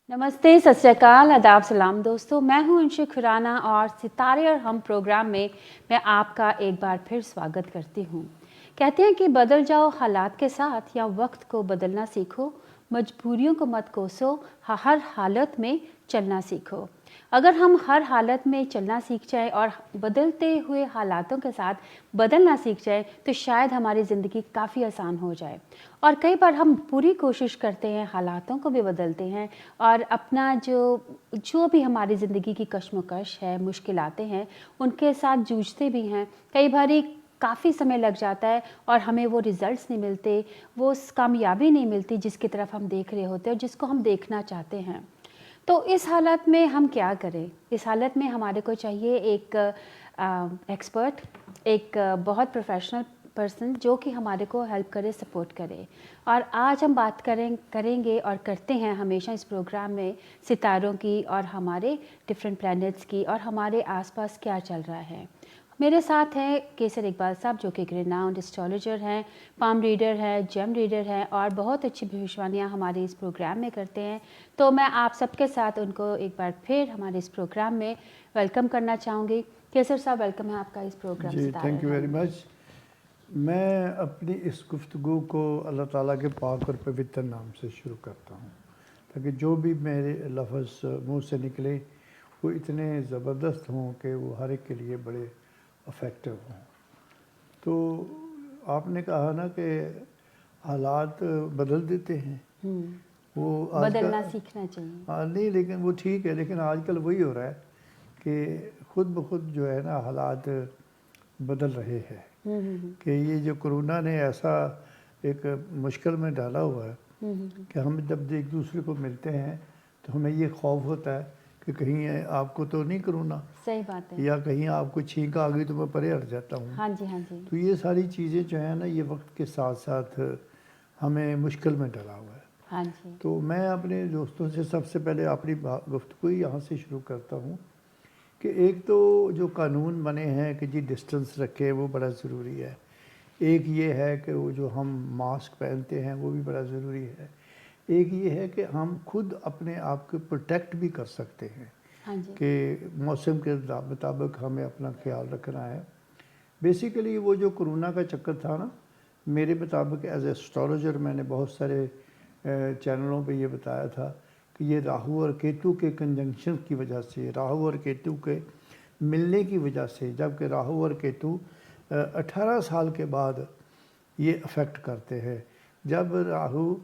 नमस्ते, सत श्री अकाल, आदाब, सलाम दोस्तों। मैं हूं अंशु खुराना और सितारे और हम प्रोग्राम में मैं आपका एक बार फिर स्वागत करती हूं। कहते हैं कि बदल जाओ हालात के साथ या वक्त को बदलना सीखो, मजबूरियों को मत कोसो, हर हालत में चलना सीखो। अगर हम हर हालत में चलना सीख जाए और बदलते हुए हालातों के साथ बदलना सीख जाए तो शायद हमारी ज़िंदगी काफ़ी आसान हो जाए। और कई बार हम पूरी कोशिश करते हैं, हालातों को भी बदलते हैं और अपना जो भी हमारी ज़िंदगी की कश्मकश है, मुश्किलातें हैं, उनके साथ जूझते भी हैं। कई बारी काफ़ी समय लग जाता है और हमें वो रिज़ल्ट्स नहीं मिलते, वो कामयाबी नहीं मिलती जिसकी तरफ हम देख रहे होते हैं और जिसको हम देखना चाहते हैं। तो इस हालत में हम क्या करें? इस हालत में हमारे को चाहिए एक एक्सपर्ट, एक बहुत प्रोफेशनल पर्सन जो कि हमारे को हेल्प करे, सपोर्ट करे। और आज हम बात करेंगे और करते हैं हमेशा इस प्रोग्राम में सितारों की और हमारे डिफरेंट प्लैनेट्स की और हमारे आसपास क्या चल रहा है। मेरे साथ हैं केसर इकबाल साहब जो कि एक रिनाउंड एस्ट्रोलॉजर हैं, पाम रीडर हैं, जेम रीडर हैं और बहुत अच्छी भविष्यवाणियाँ हमारे इस प्रोग्राम में करते हैं। तो मैं आप सबके साथ उनको एक बार फिर हमारे इस प्रोग्राम में वेलकम करना चाहूँगी। केसर साहब, वेलकम है आपका इस प्रोग्राम जी, सितारे थैंक यू और वेरी हम में। मच। मैं अपनी इस गुफ्तगू को अल्लाह ताला के पाक और पवित्र नाम से शुरू करता हूँ ताकि जो भी मेरे लफ्ज़ मुंह से निकले वो इतने ज़बरदस्त हों कि वो हर एक के लिए बड़े अफेक्टिव हों। तो आपने कहा ना कि हालात बदल देते हैं। वो आज का बदलना सीखना चाहिए। हाँ नहीं, लेकिन वो ठीक है, लेकिन आजकल वही हो रहा है कि खुद ब खुद जो है ना हालात बदल रहे हैं। कि ये जो कोरोना ने ऐसा एक मुश्किल में डाला हुआ है कि हम जब एक दूसरे को मिलते हैं तो हमें ये खौफ होता है कि कहीं आपको तो नहीं कोरोना, सही बात है। या कहीं आपको छींक आ गई तो मैं परे हट जाता हूँ। हाँ जी, हाँ जी। तो ये सारी चीज़ें जो है ना ये वक्त के साथ साथ हमें मुश्किल में डाला हुआ है। हाँ जी। तो मैं अपने दोस्तों से सबसे पहले अपनी गुफ्तगू यहाँ से शुरू करता हूँ कि एक तो जो कानून बने हैं कि जी डिस्टेंस रखें वो बड़ा ज़रूरी है। एक ये है कि वो जो हम मास्क पहनते हैं वो भी बड़ा ज़रूरी है। एक ये है कि हम खुद अपने आप को प्रोटेक्ट भी कर सकते हैं हाँ जी। कि मौसम के मुताबिक हमें अपना ख्याल रखना है। बेसिकली वो जो कोरोना का चक्कर था ना, मेरे मुताबिक एज एस्ट्रोलॉजर मैंने बहुत सारे चैनलों पे ये बताया था कि ये राहु और केतु के कंजंक्शन की वजह से, राहु और केतु के मिलने की वजह से, जबकि राहु और केतु 18 साल के बाद ये अफेक्ट करते हैं। जब राहु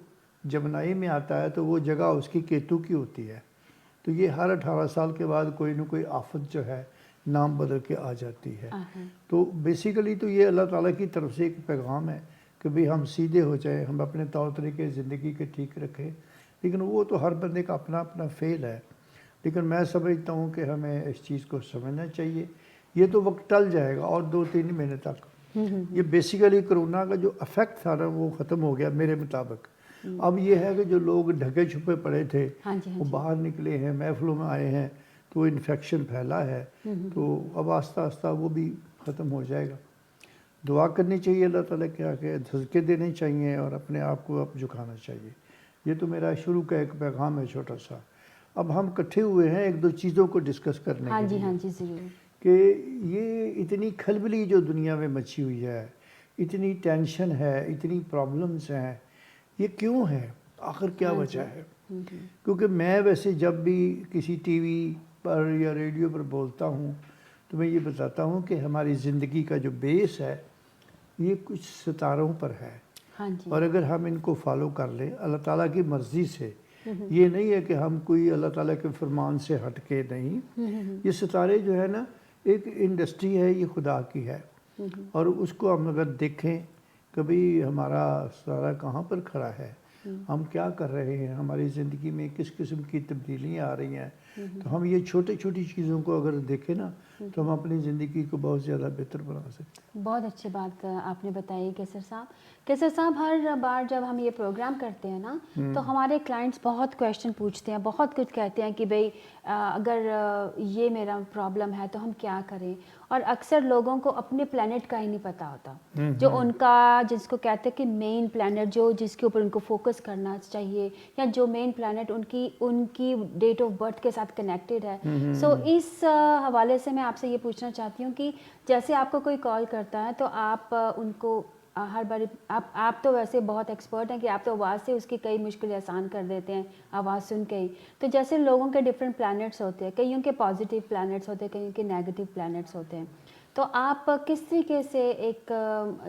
जमनाई में आता है तो वो जगह उसकी केतु की होती है। तो ये हर 18 साल के बाद कोई ना कोई आफत जो है नाम बदल के आ जाती है। तो बेसिकली तो ये अल्लाह ताला की तरफ से एक पैगाम है कि भाई हम सीधे हो जाए, हम अपने तौर तरीके ज़िंदगी के ठीक रखें। लेकिन वो तो हर बंदे का अपना अपना फेल है। लेकिन मैं समझता हूँ कि हमें इस चीज़ को समझना चाहिए। ये तो वक्त टल जाएगा और 2-3 महीने तक। ये बेसिकली कोरोना का जो अफेक्ट था ना वो ख़त्म हो गया मेरे मुताबिक। अब ये है कि जो लोग ढके छुपे पड़े थे हाँ जी, हाँ वो जी। बाहर निकले हैं, महफिलों में आए हैं, तो इन्फेक्शन फैला है। तो अब आस्ता आस्ता वो भी ख़त्म हो जाएगा। दुआ करनी चाहिए अल्लाह ताला के आगे, धज़के देने चाहिए और अपने आप को अब झुकाना चाहिए। ये तो मेरा शुरू का एक पैगाम है छोटा सा। अब हम इकट्ठे हुए हैं एक दो चीज़ों को डिस्कस करने हाँ के जी, लिए हाँ जी, ज़रूर। कि ये इतनी खलबली जो दुनिया में मची हुई है, इतनी टेंशन है, इतनी प्रॉब्लम्स हैं, ये क्यों है? आखिर क्या हाँ वजह जी। है? क्योंकि मैं वैसे जब भी किसी टीवी पर या रेडियो पर बोलता हूँ तो मैं ये बताता हूँ कि हमारी ज़िंदगी का जो बेस है ये कुछ सितारों पर है। हाँ जी। और अगर हम इनको फॉलो कर लें अल्लाह ताला की मर्ज़ी से, ये नहीं है कि हम कोई अल्लाह ताला के फरमान से हट के नहीं, ये सितारे जो है ना एक इंडस्ट्री है, ये खुदा की है। और उसको हम अगर देखें कभी हमारा सितारा कहाँ पर खड़ा है, हम क्या कर रहे हैं, हमारी ज़िंदगी में किस किस्म की तब्दीलियाँ आ रही हैं, तो हम ये छोटी छोटी चीज़ों को अगर देखें ना तो हम अपनी ज़िंदगी को बहुत ज़्यादा बेहतर बना सकते हैं। बहुत अच्छी बात आपने बताई केसर साहब। केसर साहब, हर बार जब हम ये प्रोग्राम करते हैं ना तो हमारे क्लाइंट्स बहुत क्वेश्चन पूछते हैं, बहुत कुछ कहते हैं कि भाई अगर ये मेरा प्रॉब्लम है तो हम क्या करें। और अक्सर लोगों को अपने प्लैनेट का ही नहीं पता होता, जो उनका जिसको कहते हैं कि मेन प्लैनेट, जो जिसके ऊपर उनको फोकस करना चाहिए, या जो मेन प्लैनेट उनकी डेट ऑफ बर्थ के साथ कनेक्टेड है। सो इस हवाले से मैं आपसे ये पूछना चाहती हूँ कि जैसे आपको कोई कॉल करता है तो आप उनको हर बार आप तो वैसे बहुत एक्सपर्ट हैं कि आप तो आवाज़ से उसकी कई मुश्किलें आसान कर देते हैं, आवाज़ सुन के ही। तो जैसे लोगों के डिफरेंट प्लैनेट्स होते हैं, कईयों के पॉजिटिव प्लैनेट्स होते हैं, कईयों के नेगेटिव प्लैनेट्स होते हैं, तो आप किस तरीके से एक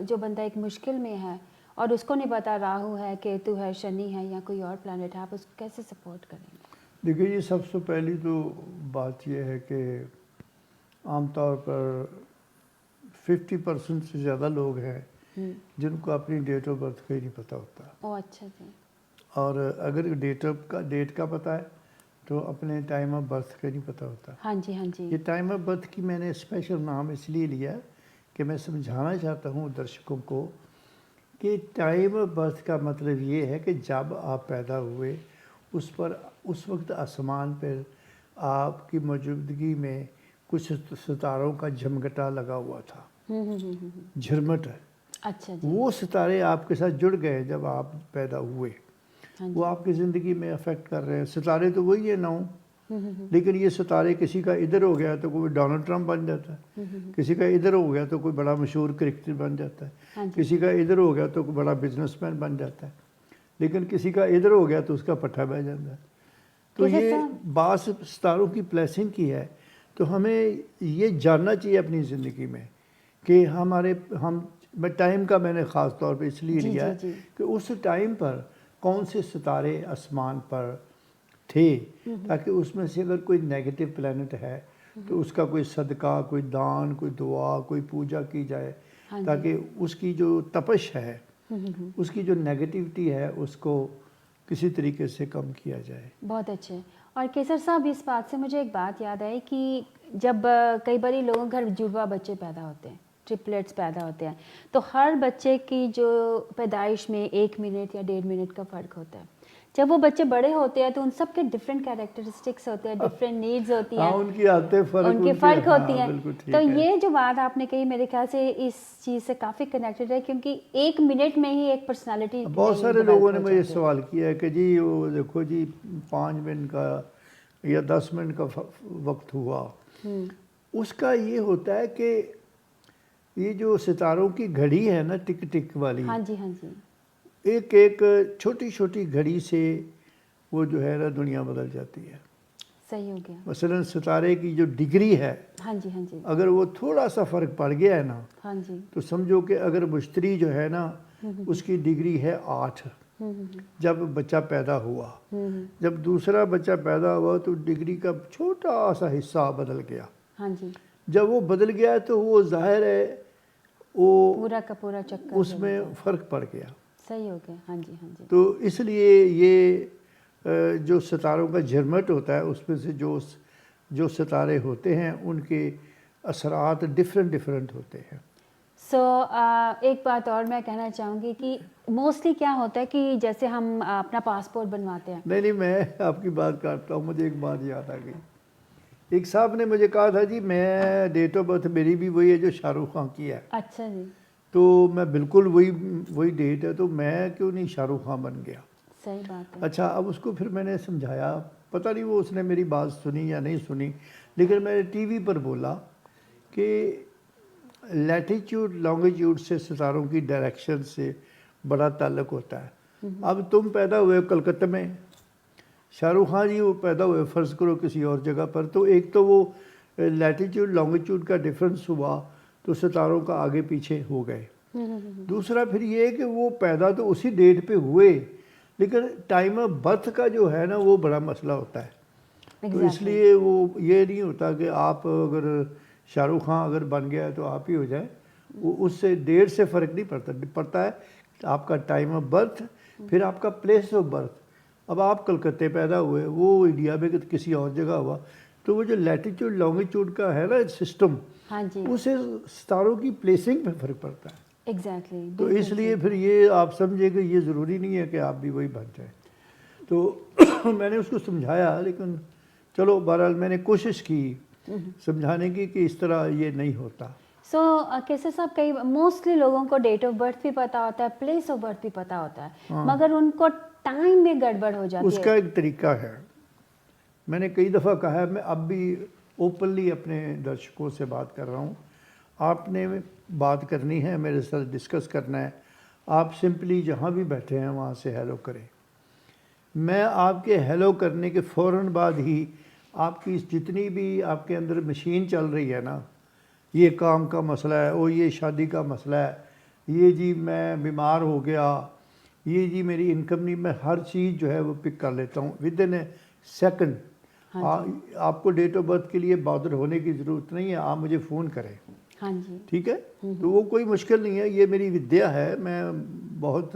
जो बंदा एक मुश्किल में है और उसको नहीं पता राहु है, केतु है, शनि है या कोई और प्लैनेट है, आप उसको कैसे सपोर्ट करेंगे? देखिए जी, सबसे पहली तो बात यह है कि आमतौर पर 50% से ज़्यादा लोग हैं जिनको अपनी डेट ऑफ बर्थ का ही नहीं पता होता। ओह अच्छा जी। और अगर डेट का पता है तो अपने टाइम ऑफ बर्थ का नहीं पता होता। हाँ जी, हाँ जी। ये टाइम ऑफ बर्थ की मैंने स्पेशल नाम इसलिए लिया कि मैं समझाना चाहता हूँ दर्शकों को कि टाइम ऑफ बर्थ का मतलब ये है कि जब आप पैदा हुए उस वक्त आसमान पर आपकी मौजूदगी में कुछ सितारों का झमघटा लगा हुआ था, झिरमट है। अच्छा जी। वो सितारे आपके साथ जुड़ गए जब आप पैदा हुए, हाँ वो आपकी ज़िंदगी में अफेक्ट कर रहे हैं। सितारे तो वही है 9, लेकिन ये सितारे किसी का इधर हो गया तो कोई डोनाल्ड ट्रंप बन जाता है, किसी का इधर हो गया तो कोई बड़ा मशहूर क्रिकेटर बन जाता हाँ है, जी। किसी का इधर हो गया तो कोई बड़ा बिजनेसमैन बन जाता है, लेकिन किसी का इधर हो गया तो उसका पट्टा बह जाता है। तो कैसे ये साहब? बात सितारों की ब्लेसिंग की है। तो हमें ये जानना चाहिए अपनी ज़िंदगी में कि मैं टाइम का मैंने ख़ास तौर पे इसलिए जी, लिया जी, है जी। कि उस टाइम पर कौन से सितारे आसमान पर थे, ताकि उसमें से अगर कोई नेगेटिव प्लैनेट है तो उसका कोई सदका, कोई दान, कोई दुआ, कोई पूजा की जाए, हाँ जी। ताकि उसकी जो तपश है, उसकी जो नेगेटिविटी है, उसको किसी तरीके से कम किया जाए। बहुत अच्छे। और केसर साहब, इस बात से मुझे एक बात याद आई कि जब कई बारी लोगों के घर जुड़वा बच्चे पैदा होते हैं, ट्रिपलेट्स पैदा होते हैं, तो हर बच्चे की जो पैदाइश में 1 मिनट या 1.5 मिनट का फ़र्क होता है। जब वो बच्चे बड़े होते हैं तो उन सब के डिफरेंट कैरेक्टरिस्टिक्स होते हैं, डिफरेंट नीड्स होती हाँ, हैं, उनकी आदतें उनके फ़र्क होती हाँ, हैं। बिल्कुल तो ठीक है। ये जो बात आपने कही मेरे ख्याल से इस चीज़ से काफ़ी कनेक्टेड है, क्योंकि 1 मिनट में ही एक पर्सनालिटी बहुत सारे लोगों ने मुझे सवाल किया है कि जी वो देखो जी 5 मिनट का या 10 मिनट का वक्त हुआ। उसका ये होता है कि ये जो सितारों की घड़ी है ना, टिक टिक वाली, हाँ जी, हाँ जी। एक एक छोटी छोटी घड़ी से वो जो है ना दुनिया बदल जाती है। सही हो गया। मसलन सितारे की जो डिग्री है, हाँ जी, हाँ जी। अगर वो थोड़ा सा फ़र्क पड़ गया है ना, हाँ जी। तो समझो कि अगर मुश्तरी जो है ना उसकी डिग्री है 8 जब बच्चा पैदा हुआ, जब दूसरा बच्चा पैदा हुआ तो डिग्री का छोटा सा हिस्सा बदल गया। हाँ जी। जब वो बदल गया तो वो जाहिर है वो पूरा का पूरा चक्कर उसमें फ़र्क पड़ गया। सही हो गया। हाँ जी, हाँ जी। तो इसलिए ये जो सितारों का झरमट होता है उसमें से जो सितारे होते हैं उनके असरात डिफरेंट होते हैं। एक बात और मैं कहना चाहूँगी कि मोस्टली क्या होता है कि जैसे हम अपना पासपोर्ट बनवाते हैं। नहीं, मैं आपकी बात काटता हूँ, मुझे एक बात याद आ गई। एक साहब ने मुझे कहा था जी मैं डेट ऑफ बर्थ मेरी भी वही है जो शाहरुख खान की है। अच्छा जी। तो मैं बिल्कुल वही डेट है, तो मैं क्यों नहीं शाहरुख खान बन गया। सही बात है। अच्छा, अब उसको फिर मैंने समझाया, पता नहीं वो उसने मेरी बात सुनी या नहीं सुनी, लेकिन मैंने टीवी पर बोला कि लैटिट्यूड लॉन्गिट्यूड से सितारों की डायरेक्शन से बड़ा ताल्लुक़ होता है। अब तुम पैदा हुए कलकत्ता में, शाहरुख खान जी वो पैदा हुए फ़र्ज़ करो किसी और जगह पर, तो एक तो वो लैटिट्यूड लॉन्गिट्यूड का डिफरेंस हुआ तो सितारों का आगे पीछे हो गए। दूसरा फिर ये है कि वो पैदा तो उसी डेट पे हुए, लेकिन टाइम ऑफ बर्थ का जो है ना वो बड़ा मसला होता है। तो इसलिए वो ये नहीं होता कि आप अगर शाहरुख खान अगर बन गया तो आप ही हो जाए, वो उससे डेट से फ़र्क नहीं पड़ता है आपका टाइम ऑफ बर्थ, फिर आपका प्लेस ऑफ बर्थ। अब आप कलकत्ते पैदा हुए, वो इंडिया में किसी और जगह हुआ, तो वो जो लैटिट्यूड लॉन्गिट्यूड का है ना सिस्टम, हाँ जी, उससे सितारों की प्लेसिंग पे फर्क पड़ता है। एग्जैक्टली, तो बिल्कुल इसलिए सही। फिर ये आप समझे कि ये ज़रूरी नहीं है कि आप भी वही बन जाए। तो मैंने उसको समझाया, लेकिन चलो बहरहाल मैंने कोशिश की समझाने की कि इस तरह ये नहीं होता। सो कैसे साहब, कई मोस्टली लोगों को डेट ऑफ बर्थ भी पता होता है, प्लेस ऑफ बर्थ भी पता होता है, हाँ। मगर उनको टाइम में गड़बड़ हो जाती उसका है। एक तरीका है, मैंने कई दफ़ा कहा है, मैं अब भी ओपनली अपने दर्शकों से बात कर रहा हूँ। आपने बात करनी है, मेरे साथ डिस्कस करना है, आप सिंपली जहाँ भी बैठे हैं वहाँ से हेलो करें। मैं आपके हेलो करने के फ़ौरन बाद ही आपकी जितनी भी आपके अंदर मशीन चल रही है ना, ये काम का मसला है, ओ ये शादी का मसला है, ये जी मैं बीमार हो गया, ये जी मेरी इनकम नहीं, मैं हर चीज़ जो है वो पिक कर लेता हूँ विद इन ए सेकंड। आपको डेट ऑफ बर्थ के लिए बॉदर होने की ज़रूरत नहीं है, आप मुझे फ़ोन करें। हाँ जी, ठीक है, तो वो कोई मुश्किल नहीं है, ये मेरी विद्या है, मैं बहुत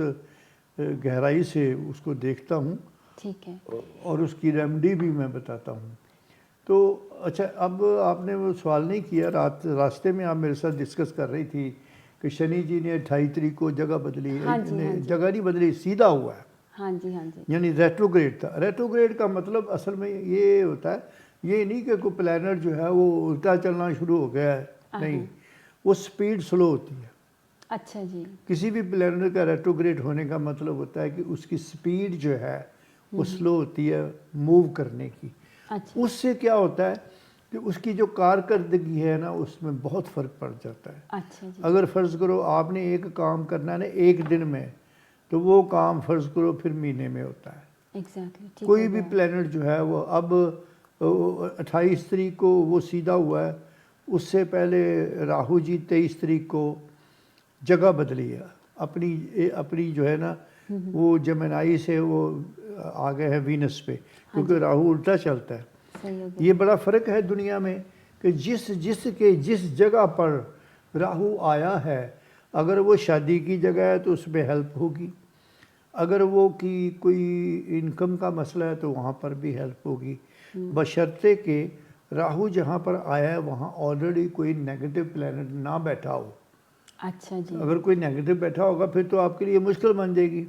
गहराई से उसको देखता हूँ ठीक है। और उसकी रेमेडी भी मैं बताता हूँ। तो अच्छा, अब आपने वो सवाल नहीं किया, रास्ते में आप मेरे साथ डिस्कस कर रही थी कि शनि जी ने 28 तारीख को जगह बदली है। हाँ जी, हाँ जी। जगह नहीं बदली, सीधा हुआ है, हाँ जी, हाँ जी, यानी रेट्रोग्रेड था। रेट्रोग्रेड का मतलब असल में ये होता है, ये नहीं कि कोई प्लैनेट जो है वो उल्टा चलना शुरू हो गया है, नहीं, वो स्पीड स्लो होती है। अच्छा जी, किसी भी प्लैनेट का रेट्रोग्रेड होने का मतलब होता है कि उसकी स्पीड जो है वो स्लो होती है मूव करने की। अच्छा, उससे क्या होता है कि उसकी जो कारकर्दगी है ना, उसमें बहुत फ़र्क पड़ जाता है। अच्छा जी, अगर फ़र्ज़ करो आपने एक काम करना है ना एक दिन में, तो वो काम फ़र्ज़ करो फिर महीने में होता है। एग्जैक्टली, ठीक कोई हो भी गया। प्लैनेट जो है वो अब 28 तारीख को वो सीधा हुआ है, उससे पहले राहु जी 23 तारीख को जगह बदली है, अपनी जो है ना वो जमेनाई से वो आ गए हैं वीनस पे, क्योंकि राहु उल्टा चलता है। सही हो गया। ये बड़ा फ़र्क है दुनिया में कि जिस जगह पर राहु आया है, अगर वो शादी की जगह है तो उसमें हेल्प होगी, अगर वो की कोई इनकम का मसला है तो वहाँ पर भी हेल्प होगी, बशर्ते कि राहु जहाँ पर आया है वहाँ ऑलरेडी कोई नेगेटिव प्लैनेट ना बैठा हो। अच्छा जी, अगर कोई नेगेटिव बैठा होगा फिर तो आपके लिए मुश्किल बन जाएगी।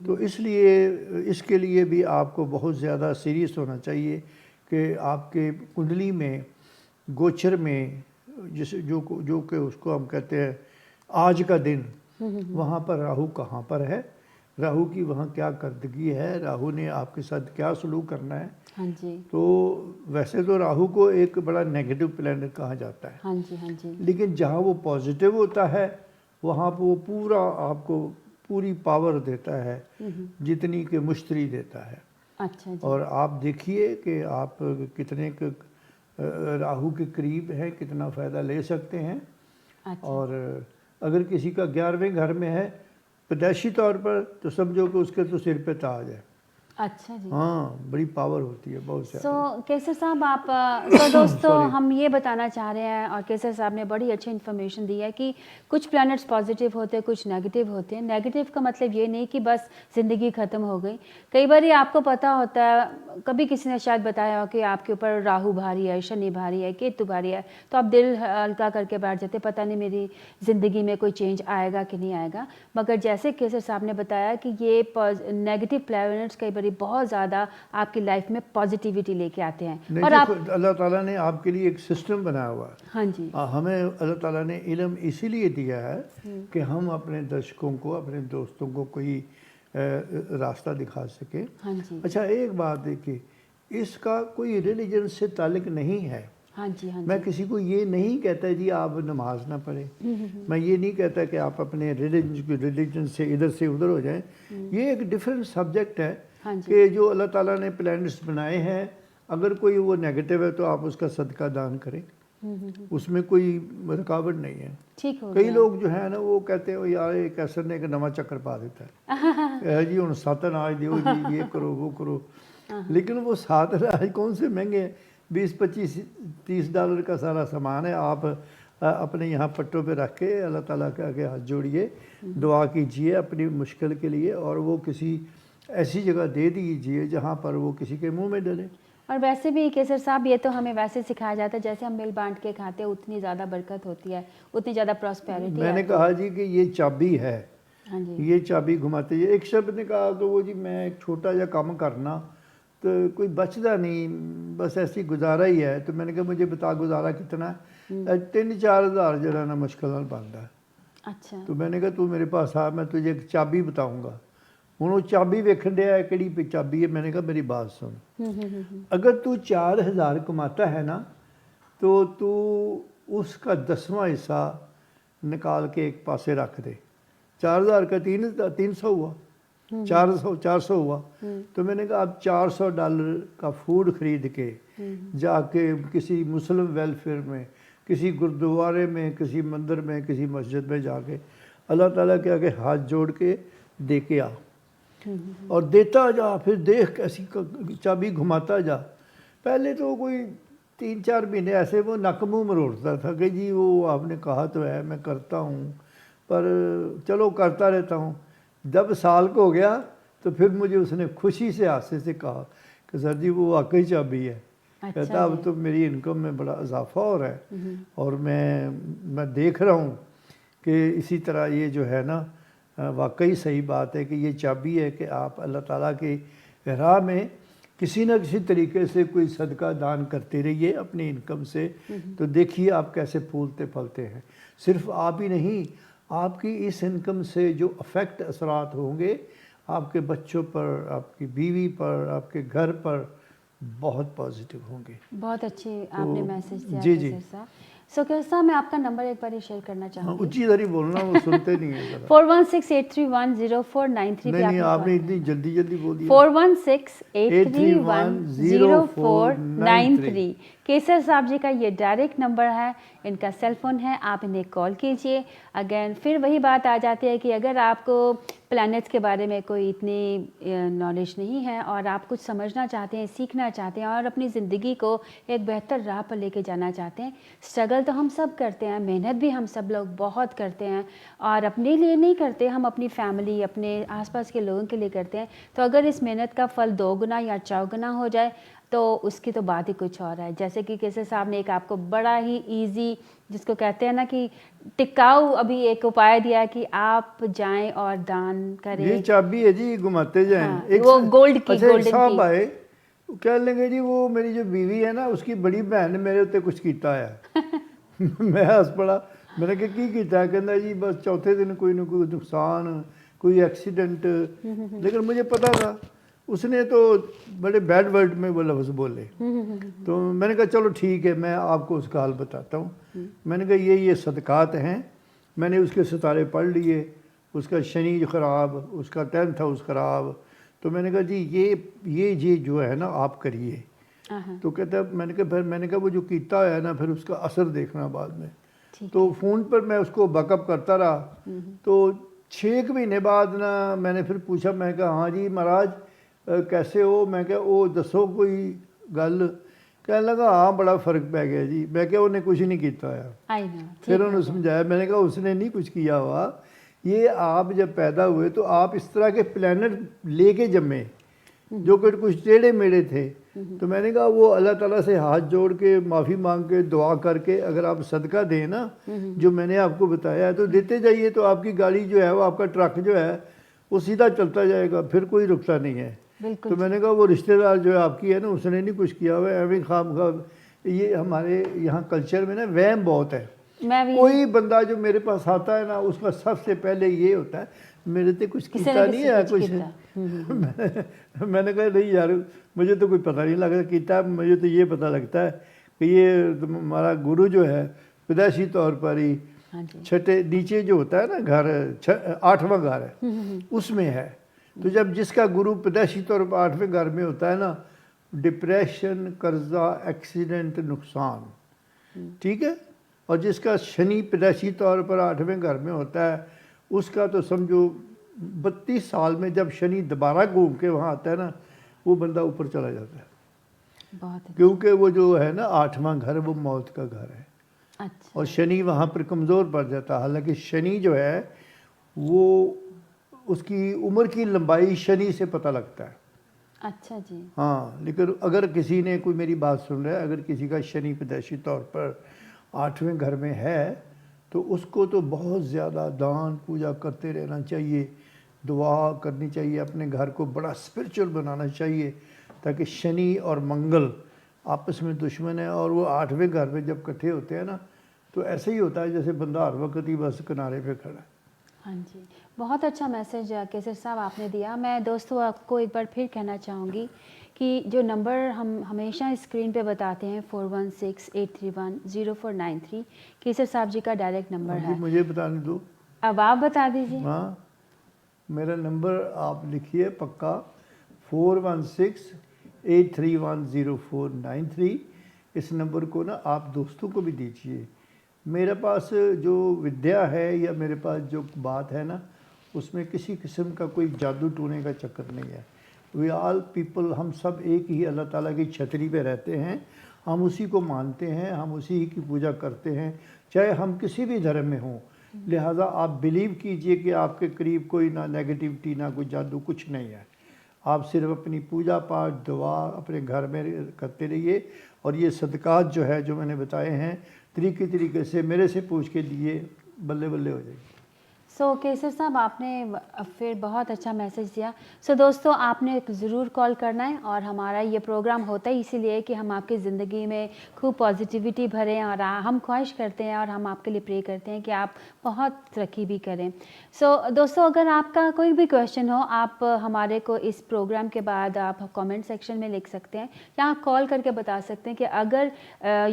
तो इसलिए इसके लिए भी आपको बहुत ज़्यादा सीरियस होना चाहिए कि आपके कुंडली में, गोचर में, जिसे जो कि उसको हम कहते हैं आज का दिन, वहाँ पर राहु कहाँ पर है, राहु की वहाँ क्या कर्दगी है, राहु ने आपके साथ क्या सलूक करना है। हाँ जी, तो वैसे तो राहु को एक बड़ा नेगेटिव प्लैनेट कहा जाता है, हाँ जी, हाँ जी, लेकिन जहाँ वो पॉजिटिव होता है वहाँ पर वो पूरा आपको पूरी पावर देता है जितनी कि मुश्तरी देता है। अच्छा जी, और आप देखिए कि आप कितने राहु के करीब हैं, कितना फ़ायदा ले सकते हैं। अच्छा, और अगर किसी का 11वें घर में है पैदाइशी तौर पर, तो समझो कि उसके तो सिर पे ताज है। अच्छा जी। हाँ, बड़ी पावर होती है बहुत सो ज़्यादा। केसर साहब, आप तो दोस्तों Sorry. हम ये बताना चाह रहे हैं, और केसर साहब ने बड़ी अच्छी इन्फॉर्मेशन दी है कि कुछ प्लैनेट्स पॉजिटिव होते हैं, कुछ नेगेटिव होते हैं। नेगेटिव का मतलब ये नहीं कि बस ज़िंदगी ख़त्म हो गई। कई बार आपको पता होता है, कभी किसी ने शायद बताया हो कि आपके ऊपर राहु भारी है, शनि भारी है, केतु भारी है, तो आप दिल हल्का करके बैठ जाते, पता नहीं मेरी ज़िंदगी में कोई चेंज आएगा कि नहीं आएगा। मगर जैसे केसर साहब ने बताया कि ये नेगेटिव प्लैनेट्स कई बार बहुत ज़्यादा आपकी लाइफ में पॉजिटिविटी लेके आते हैं। नहीं और देखो, आप, अल्लाह ताला ने आपके लिए एक सिस्टम बनाया हुआ है। हाँ जी, हमें अल्लाह ताला ने इल्म इसीलिए दिया है कि हम अपने दर्शकों को, अपने दोस्तों को कोई रास्ता दिखा सके। हाँ जी, अच्छा, एक बात देखिए, इसका कोई रिलीजन से ताल्लुक़ नहीं है। हाँ जी, हाँ मैं जी, किसी को ये नहीं कहता जी आप नमाज ना पढ़ें, मैं ये नहीं कहता कि आप अपने रिलीजन से इधर से उधर हो जाएं। ये एक डिफरेंट सब्जेक्ट है हाँ जी, कि जो अल्लाह ताला ने प्लैनेट्स बनाए हैं, अगर कोई वो नेगेटिव है तो आप उसका सदका दान करें, उसमें कोई रुकावट नहीं है। ठीक हो कई गया। लोग जो है ना वो कहते हैं यार ये कैसर ने एक नवा चक्कर पा देता है, जी हूँ 7 अनाज दो जी, ये करो वो करो। लेकिन वो 7 अनाज कौन से महंगे हैं, 20-25-30 डॉलर का सारा सामान है। आप अपने यहाँ पट्टों पे रख के अल्लाह ताला के आगे हाथ जोड़िए, दुआ कीजिए अपनी मुश्किल के लिए, और वो किसी ऐसी जगह दे दीजिए जहाँ पर वो किसी के मुंह में डले। और वैसे भी केसर साहब, ये तो हमें वैसे सिखाया जाता है, जैसे हम मिल बांट के खाते हैं उतनी ज़्यादा बरकत होती है, उतनी ज़्यादा प्रॉस्पेरिटी मैंने आती कहा है। जी कि ये चाबी है, हाँ जी। ये चाबी घुमाते हैं। एक शब्द ने कहा तो वो जी मैं एक छोटा जा काम करना तो कोई बचता नहीं, बस ऐसी गुजारा ही है। तो मैंने कहा मुझे बता गुजारा कितना है? 3-4 हज़ार जरा ना मुश्किल नाल बनता है। अच्छा। तो मैंने कहा तू मेरे पास आ, मैं तुझे एक चाबी बताऊंगा। हूँ वो चाबी वेखन दिया कि चाबी है। मैंने कहा मेरी बात सुन, अगर तू 4,000 कमाता है ना तो तू उसका 10वां हिस्सा निकाल के एक पासे रख दे। 4,000 का 300 हुआ, 400 हुआ। तो मैंने कहा अब $400 का फूड खरीद के जाके किसी मुस्लिम वेलफेयर में, किसी गुरुद्वारे में, किसी मंदिर में, किसी मस्जिद में जाके अल्लाह ताला के आगे हाथ जोड़ के दे के आ, और देता जा, फिर देख कैसी चाबी घुमाता जा। पहले तो कोई 3-4 महीने ऐसे वो नक मुँह मरोड़ता था कि जी वो आपने कहा तो है मैं करता हूँ, पर चलो करता रहता हूँ। जब साल को हो गया तो फिर मुझे उसने खुशी से हादसे से कहा कि सर जी वो वाकई चाबी है। अच्छा कहता अब जी। तो मेरी इनकम में बड़ा इजाफा हो रहा है, और मैं देख रहा हूँ कि इसी तरह ये जो है ना वाकई सही बात है कि ये चाबी है कि आप अल्लाह ताला की राह में किसी न किसी तरीके से कोई सदका दान करते रहिए अपनी इनकम से। तो देखिए आप कैसे फूलते फलते हैं। सिर्फ आप ही नहीं, आपकी इस इनकम से जो अफेक्ट असरात होंगे आपके बच्चों पर, आपकी बीवी पर, आपके घर पर बहुत पॉजिटिव होंगे। बहुत अच्छी आपने मैसेज दिया जी जी, केसर साहब। सो केसर साहब, मैं आपका नंबर एक बार शेयर करना हाँ चाहूँगी। उच्ची दरी बोलना, वो सुनते नहीं है ज़रा। 4168310493 पे नहीं आपने आपने कॉल इतनी जल्दी जल्दी बोल दिया। 4168310493। केसर साहब जी का ये डायरेक्ट नंबर है, इनका सेल फ़ोन है, आप इन्हें कॉल कीजिए। अगेन फिर वही बात आ जाती है कि अगर आपको प्लैनेट्स के बारे में कोई इतनी नॉलेज नहीं है और आप कुछ समझना चाहते हैं, सीखना चाहते हैं और अपनी ज़िंदगी को एक बेहतर राह पर लेके जाना चाहते हैं, स्ट्रगल तो हम सब करते हैं, मेहनत भी हम सब लोग बहुत करते हैं, और अपने लिए नहीं करते, हम अपनी फैमिली, अपने आसपास के लोगों के लिए करते हैं। तो अगर इस मेहनत का फल 2 गुना या 4 गुना हो जाए तो उसकी तो बात ही कुछ और है। जैसे कि केसर साहब ने एक आपको बड़ा ही ईजी, जिसको कहते हैं ना कि टिकाऊ, अभी एक उपाय दिया है कि आप जाएं और दान करें। ये चाबी है जी, घुमाते जाएं। हाँ, वो गोल्ड की, अच्छा, एक गोल्डन साहब की। आए, वो कह लेंगे जी वो मेरी जो बीवी है ना उसकी बड़ी बहन ने मेरे उत्ते कुछ किया है। मैं हस पड़ा। मैंने कहा की किया? कहता जी बस चौथे दिन कोई ना कोई नुकसान, कोई एक्सीडेंट। लेकिन मुझे पता था उसने तो बड़े बैड वर्ड में वो लफ्ज़ बोले। तो मैंने कहा चलो ठीक है, मैं आपको उसका हाल बताता हूँ। मैंने कहा ये सदकात हैं। मैंने उसके सितारे पढ़ लिए, उसका शनि ख़राब, उसका 10th हाउस ख़राब। तो मैंने कहा जी ये जो है ना आप करिए। तो कहता मैंने कहा फिर, मैंने कहा वो जो कीता है ना फिर उसका असर देखना बाद में। तो फ़ोन पर मैं उसको बैकअप करता रहा। तो 6 महीने बाद ना मैंने फिर पूछा, मैं कहा हाँ जी महाराज कैसे हो? मैं क्या वो दसो कोई गल? कहने लगा हाँ बड़ा फ़र्क पै गया जी। मैं क्या उन्हें कुछ नहीं किया है। फिर उन्होंने समझाया। मैंने कहा उसने नहीं कुछ किया हुआ, ये आप जब पैदा हुए तो आप इस तरह के प्लैनेट लेके जमे जो कि कुछ टेढ़े मेढ़े थे। तो मैंने कहा वो अल्लाह ताला से हाथ जोड़ के माफ़ी मांग के दुआ करके अगर आप सदका दें ना जो मैंने आपको बताया है तो देते जाइए, तो आपकी गाड़ी जो है वो, आपका ट्रक जो है वो सीधा चलता जाएगा, फिर कोई रुकता नहीं है। तो मैंने कहा वो रिश्तेदार जो है आपकी है ना उसने नहीं कुछ किया हुआ है, एवं खाम खा। ये हमारे यहाँ कल्चर में ना वहम बहुत है। कोई बंदा जो मेरे पास आता है ना उसका सबसे पहले ये होता है मेरे से कुछ किया नहीं है कुछ। मैंने कहा नहीं यार मुझे तो कोई पता नहीं लगता किया, मुझे तो ये पता लगता है कि ये हमारा गुरु जो है पैदाइशी तौर पर ही छठे नीचे जो होता है ना घर, 8वां घर है उसमें है। तो जब जिसका गुरु पैदाइशी तौर पर 8वें घर में होता है ना, डिप्रेशन, कर्जा, एक्सीडेंट, नुकसान, ठीक है। और जिसका शनि पैदाइशी तौर पर 8वें घर में होता है उसका तो समझो 32 साल में जब शनि दोबारा घूम के वहाँ आता है ना वो बंदा ऊपर चला जाता है। क्योंकि वो जो है ना 8वां घर वो मौत का घर है। अच्छा। और शनि वहाँ पर कमज़ोर पड़ जाता है। हालांकि शनि जो है वो उसकी उम्र की लंबाई शनि से पता लगता है। अच्छा जी। हाँ, लेकिन अगर किसी ने, कोई मेरी बात सुन रहा है, अगर किसी का शनि पैदाइशी तौर पर 8वें घर में है तो उसको तो बहुत ज़्यादा दान पूजा करते रहना चाहिए, दुआ करनी चाहिए, अपने घर को बड़ा स्पिरिचुअल बनाना चाहिए, ताकि शनि और मंगल आपस में दुश्मन है और वो 8वें घर में जब इकट्ठे होते हैं ना तो ऐसे ही होता है जैसे बंदा हर वक्त ही बस किनारे पे खड़ा है। हाँ जी, बहुत अच्छा मैसेज केसर साहब आपने दिया। मैं दोस्तों आपको एक बार फिर कहना चाहूँगी कि जो नंबर हम हमेशा स्क्रीन पे बताते हैं 4168310493 केसर साहब जी का डायरेक्ट नंबर अभी है। मुझे बताने दो। अब आप बता दीजिए। हाँ, मेरा नंबर आप लिखिए पक्का 4168310493। इस नंबर को ना आप दोस्तों को भी दीजिए। मेरे पास जो विद्या है या मेरे पास जो बात है ना, उसमें किसी किस्म का कोई जादू टोने का चक्कर नहीं है। वी ऑल पीपल, हम सब एक ही अल्लाह ताला की छतरी पे रहते हैं, हम उसी को मानते हैं, हम उसी की पूजा करते हैं, चाहे हम किसी भी धर्म में हों। लिहाजा आप बिलीव कीजिए कि आपके करीब कोई ना नेगेटिविटी, ना कोई जादू, कुछ नहीं है। आप सिर्फ अपनी पूजा पाठ दुआ अपने घर में करते रहिए, और ये सदक़ात जो है जो मैंने बताए हैं तरीके से मेरे से पूछ के दिए, बल्ले बल्ले हो जाएगी। केसर साहब आपने फिर बहुत अच्छा मैसेज दिया। दोस्तों आपने ज़रूर कॉल करना है, और हमारा ये प्रोग्राम होता है इसीलिए कि हम आपकी ज़िंदगी में खूब पॉजिटिविटी भरें, और हम ख्वाहिश करते हैं और हम आपके लिए प्रे करते हैं कि आप बहुत तरक्की भी करें। दोस्तों अगर आपका कोई भी क्वेश्चन हो, आप हमारे को इस प्रोग्राम के बाद आप कमेंट सेक्शन में लिख सकते हैं, या आप कॉल करके बता सकते हैं कि अगर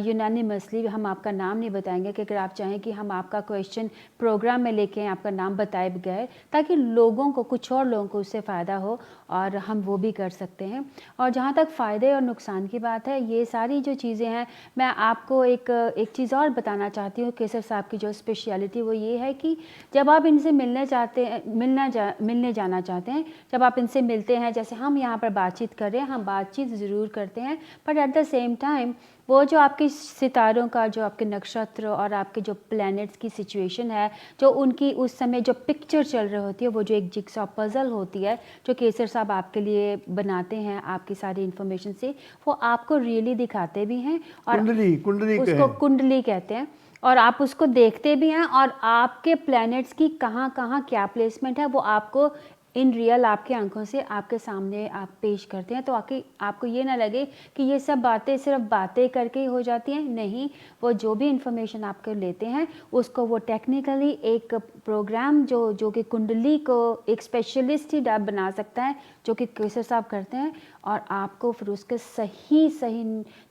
यूनानिमसली हम आपका नाम नहीं बताएंगे, कि अगर आप चाहें कि हम आपका क्वेश्चन प्रोग्राम में लेके आएं, आपका नाम बताए गए, ताकि लोगों को, कुछ और लोगों को उससे फ़ायदा हो, और हम वो भी कर सकते हैं। और जहाँ तक फ़ायदे और नुकसान की बात है, ये सारी जो चीज़ें हैं, मैं आपको एक चीज़ और बताना चाहती हूँ। केसर साहब की जो स्पेशलिटी वो ये है कि जब आप इनसे मिलने जाना चाहते हैं, जब आप इनसे मिलते हैं, जैसे हम यहाँ पर बातचीत कर रहे हैं, हम बातचीत ज़रूर करते हैं, but at the same time वो जो आपके सितारों का, जो आपके नक्षत्र और आपके जो प्लैनेट्स की सिचुएशन है, जो उनकी उस समय जो पिक्चर चल रही होती है, वो जो एक जिक्सॉ पजल होती है जो केसर साहब आपके लिए बनाते हैं आपकी सारी इन्फॉर्मेशन से, वो आपको रियली दिखाते भी हैं, और कुंडली उसको कुंडली कहते हैं, और आप उसको देखते भी हैं, और आपके प्लैनेट्स की कहाँ कहाँ क्या प्लेसमेंट है वो आपको इन रियल आपकी आंखों से आपके सामने आप पेश करते हैं। तो आपको ये ना लगे कि ये सब बातें सिर्फ बातें करके ही हो जाती हैं, नहीं, वो जो भी इंफॉर्मेशन आपको लेते हैं उसको वो टेक्निकली एक प्रोग्राम जो कि कुंडली को एक स्पेशलिस्ट ही बना सकता है, जो कि केसर साहब करते हैं, और आपको फिर उसके सही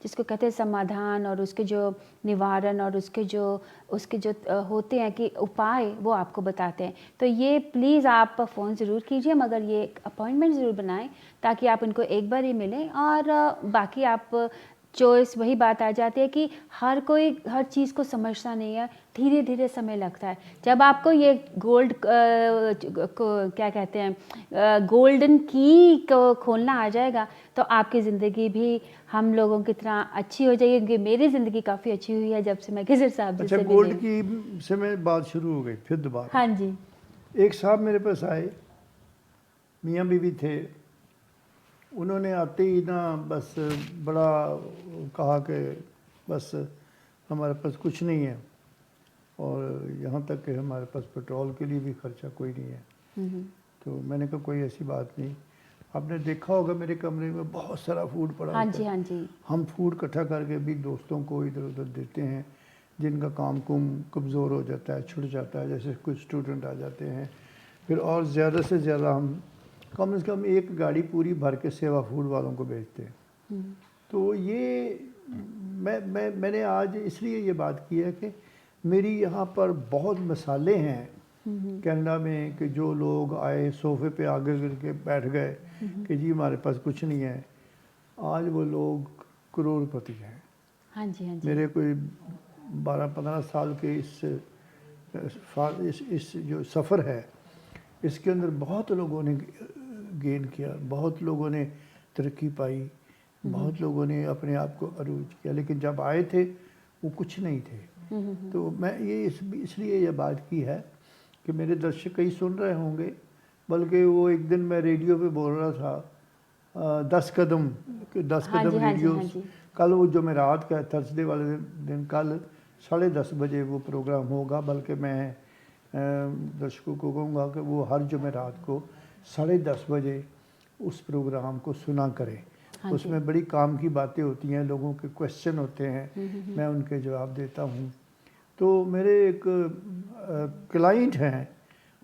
जिसको कहते हैं समाधान, और उसके जो निवारण, और उसके जो होते हैं कि उपाय, वो आपको बताते हैं। तो ये प्लीज़ आप फ़ोन ज़रूर कीजिए, मगर ये एक अपॉइंटमेंट ज़रूर बनाएं, ताकि आप इनको एक बार ही मिलें। और बाकी आप चॉइस, वही बात आ जाती है कि हर कोई हर चीज़ को समझता नहीं है, धीरे धीरे समय लगता है। जब आपको ये क्या कहते हैं, गोल्डन की को खोलना आ जाएगा, तो आपकी ज़िंदगी भी हम लोगों की तरह अच्छी हो जाएगी, क्योंकि मेरी ज़िंदगी काफ़ी अच्छी हुई है जब से मैं केसर साहब जी से मिली। गोल्ड की से मैं बात शुरू हो गई फिर दोबारा। हाँ जी। एक साहब मेरे पास आए, मियाँ बीवी थे। उन्होंने आते ही ना बस बड़ा कहा कि बस हमारे पास कुछ नहीं है, और यहाँ तक कि हमारे पास पेट्रोल के लिए भी खर्चा कोई नहीं है। तो मैंने कहा कोई ऐसी बात नहीं, आपने देखा होगा मेरे कमरे में बहुत सारा फूड पड़ा हाँ होता जी, है। हाँ जी। हम फूड इकट्ठा करके भी दोस्तों को इधर उधर देते हैं, जिनका काम कुम कमज़ोर हो जाता है, छुट जाता है, जैसे कुछ स्टूडेंट आ जाते हैं। फिर और ज़्यादा से ज़्यादा हम कम से कम एक गाड़ी पूरी भर के सेवा फूड वालों को भेजते हैं। तो ये मैंने आज इसलिए ये बात की है कि मेरी यहाँ पर बहुत मिसालें हैं कनाडा में, कि जो लोग आए सोफे पे आगे करके बैठ गए कि जी हमारे पास कुछ नहीं है, आज वो लोग करोड़पति हैं। हाँ जी, हाँ जी। मेरे कोई 12-15 साल के इस जो सफ़र है, इसके अंदर बहुत लोगों ने गेन किया, बहुत लोगों ने तरक्की पाई, बहुत लोगों ने अपने आप को अरूज किया, लेकिन जब आए थे वो कुछ नहीं थे। तो मैं ये इसलिए ये बात की है कि मेरे दर्शक कई सुन रहे होंगे बल्कि वो एक दिन मैं रेडियो पे बोल रहा था 10 कदम हाँ जी, हाँ जी, रेडियो। हाँ जी। कल वो जो मैं रात का थर्सडे वाले दिन कल 10:30 बजे वो प्रोग्राम होगा, बल्कि मैं दर्शकों को कहूँगा कि वो हर जुमेरात को 10:30 बजे उस प्रोग्राम को सुना करें। हाँ जी। उसमें बड़ी काम की बातें होती हैं, लोगों के क्वेश्चन होते हैं, मैं उनके जवाब देता हूँ। तो मेरे एक क्लाइंट हैं,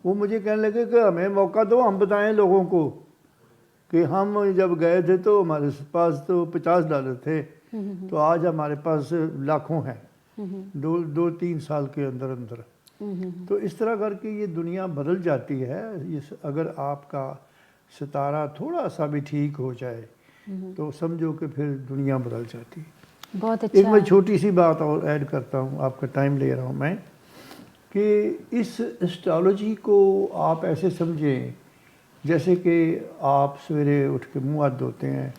वो मुझे कहने लगे कि हमें मौका दो, हम बताएं लोगों को कि हम जब गए थे तो हमारे पास तो $50 थे, तो आज हमारे पास लाखों हैं, 2-3 साल के अंदर अंदर। तो इस तरह करके ये दुनिया बदल जाती है। अगर आपका सितारा थोड़ा सा भी ठीक हो जाए तो समझो कि फिर दुनिया बदल जाती है। बहुत अच्छा। एक मैं छोटी सी बात और ऐड करता हूँ, आपका टाइम ले रहा हूँ मैं, कि इस एस्ट्रोलॉजी को आप ऐसे समझें जैसे कि आप सवेरे उठ के मुँह हाथ धोते हैं,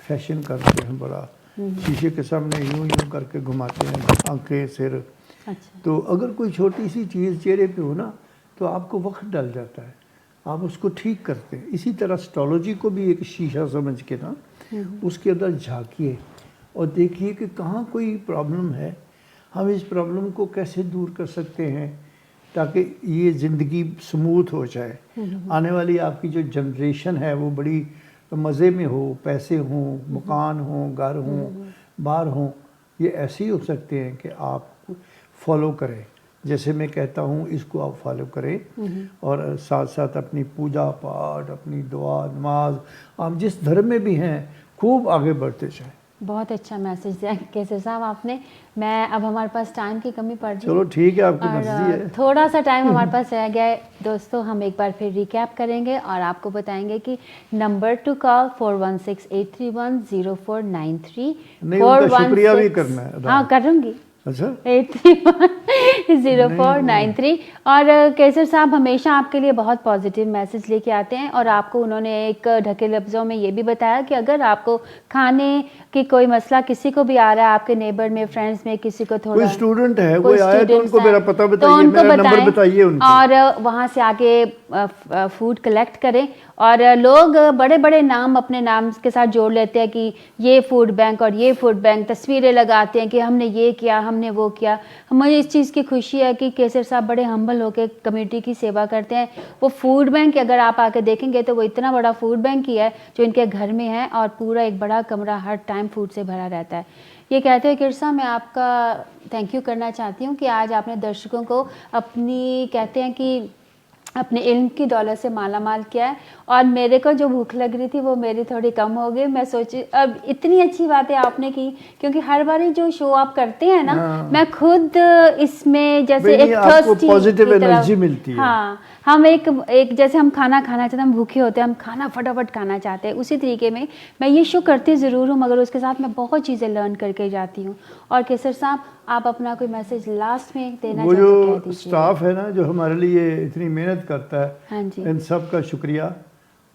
फैशन करते हैं बड़ा, शीशे के सामने यूं यूं करके घुमाते हैं आंखें सिर। अच्छा। तो अगर कोई छोटी सी चीज़ चेहरे पे हो ना तो आपको वक्त डल जाता है, आप उसको ठीक करते हैं। इसी तरह एस्ट्रोलॉजी को भी एक शीशा समझ के ना उसके अंदर झांकिए और देखिए कि कहाँ कोई प्रॉब्लम है, हम इस प्रॉब्लम को कैसे दूर कर सकते हैं ताकि ये ज़िंदगी स्मूथ हो जाए। आने वाली आपकी जो जनरेशन है वो बड़ी मज़े में हो, पैसे हों, मकान हों, घर हों, बाहर हों, ये ऐसे ही हो सकते हैं कि आप फॉलो करें। जैसे मैं कहता हूँ इसको आप फॉलो करें और साथ साथ अपनी पूजा पाठ, अपनी दुआ नमाज, आप जिस धर्म में भी हैं खूब आगे बढ़ते जाएं। बहुत अच्छा मैसेज दिया केसर साहब आपने। मैं अब हमारे पास टाइम की कमी पड़ रही है, चलो ठीक है, आपकी और मर्जी है। थोड़ा सा टाइम हमारे पास रह गया है। दोस्तों हम एक बार फिर रिकैप करेंगे और आपको बताएंगे कि नंबर टू कॉल 4168310493। नहीं, उनका शुक्रिया भी करना है। हाँ करूँगी। अच्छा 8310493। और केसर साहब हमेशा आपके लिए बहुत पॉजिटिव मैसेज लेके आते हैं, और आपको उन्होंने एक ढके लफ्ज़ों में ये भी बताया कि अगर आपको खाने की कोई मसला किसी को भी आ रहा है, आपके नेबर में, फ्रेंड्स में किसी को थोड़ा कोई स्टूडेंट है, कोई आया तो उनको मेरा पता बताइए, मेरा नंबर बताइए उनको, और वहाँ से आके फूड कलेक्ट करें। और लोग बड़े बड़े नाम अपने नाम के साथ जोड़ लेते हैं कि ये फूड बैंक और ये फूड बैंक, तस्वीरें लगाते हैं कि हमने ये किया, हमने वो किया। मुझे इस चीज़ की खुशी है कि केसर साहब बड़े हम्बल होकर कम्युनिटी की सेवा करते हैं। वो फूड बैंक अगर आप आके देखेंगे तो वो इतना बड़ा फूड बैंक ही है जो इनके घर में है, और पूरा एक बड़ा कमरा हर टाइम फूड से भरा रहता है। ये कहते हैं किरसा, मैं आपका थैंक यू करना चाहती हूँ कि आज आपने दर्शकों को अपनी, कहते हैं कि अपने इल्म की दौलत से माला माल किया है, और मेरे को जो भूख लग रही थी वो मेरी थोड़ी कम हो गई। मैं सोची अब इतनी अच्छी बातें आपने की, क्योंकि हर बार जो शो आप करते हैं ना, मैं खुद इसमें जैसे एक थर्स्टी पॉजिटिव एनर्जी मिलती है। हाँ, हम एक जैसे हम खाना खाना चाहते हैं, हम भूखे होते हैं, हम खाना फटाफट खाना चाहते हैं, उसी तरीके में मैं ये शो करती ज़रूर हूँ, मगर उसके साथ मैं बहुत चीज़ें लर्न करके जाती हूँ। और केसर साहब आप अपना कोई मैसेज लास्ट में देना चाहते हैं? वो जो स्टाफ है ना जो हमारे लिए इतनी मेहनत करता है, हाँ जी, इन सब का शुक्रिया।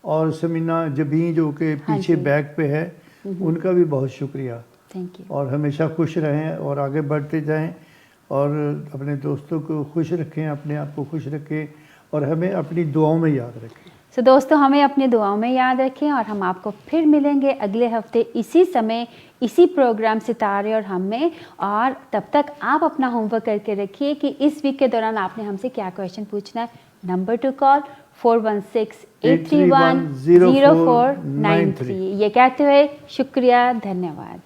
और समीना जबी जो के पीछे बैक पे है, उनका भी बहुत शुक्रिया। Thank you. और हमेशा खुश रहें और आगे बढ़ते जाएं, और अपने दोस्तों को खुश रखें, अपने आप को खुश रखें, और हमें अपनी दुआओं में याद रखें। तो दोस्तों हमें अपनी दुआओं में याद रखें, और हम आपको फिर मिलेंगे अगले हफ्ते इसी समय, इसी प्रोग्राम सितारे और हम में। और तब तक आप अपना होमवर्क करके रखिए कि इस वीक के दौरान आपने हमसे क्या क्वेश्चन पूछना है। Number two call 4168310493। ये कहते हुए शुक्रिया, धन्यवाद।